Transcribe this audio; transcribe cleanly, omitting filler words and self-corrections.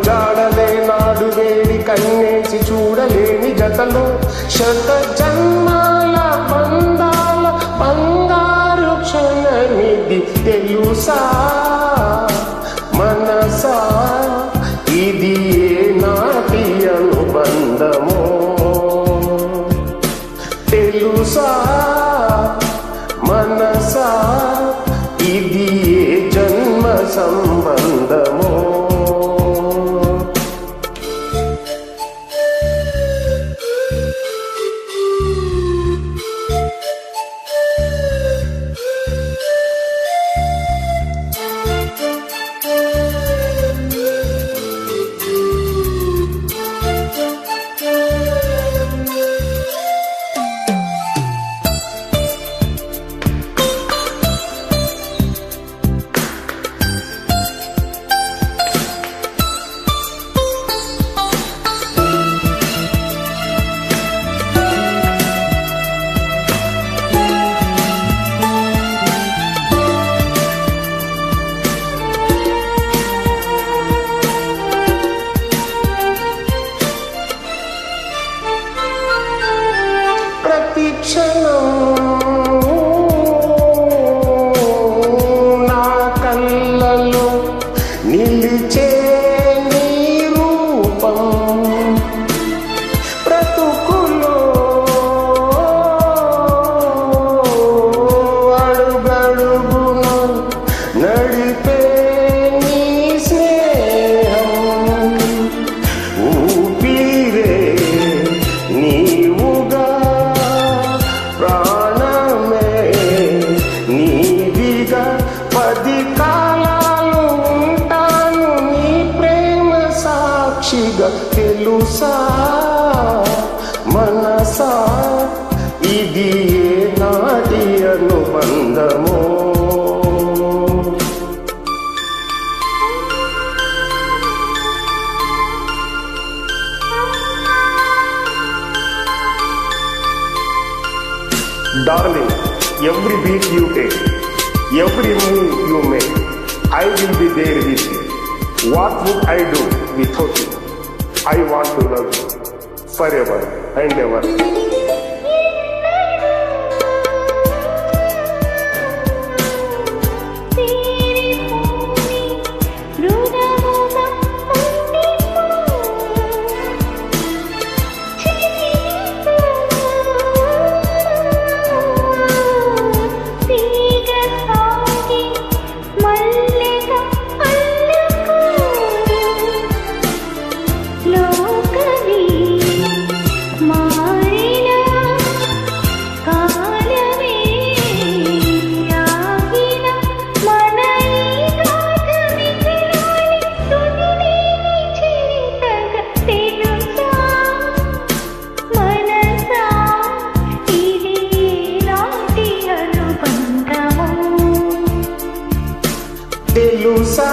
జాడలే వేడి కన్నేసి చూడలేని జతలు శత జన్మాల బంధాల బంగారు క్షణమిది తెలుసా మనసా ఇది ఏ నాటి అనుబంధమో తెలుసా మనసా ఇది ఏ జన్మ సంబంధమో క్షణం నా కళ్ళలో నిలిచే నీ రూపం బ్రతుకులో అడుగడుగున నడిపే నీ స్నేహం ఊపిరే నీవుగా పది కాలాలు ఉంటాను నీ ప్రేమ సాక్షిగా తెలుసా మనసా ఇది ఏ నాటి అనుబంధమో Darling, every beat you take, every move you make, I will be there with you. What would I do without you? I want to love you forever and ever. తెలుసా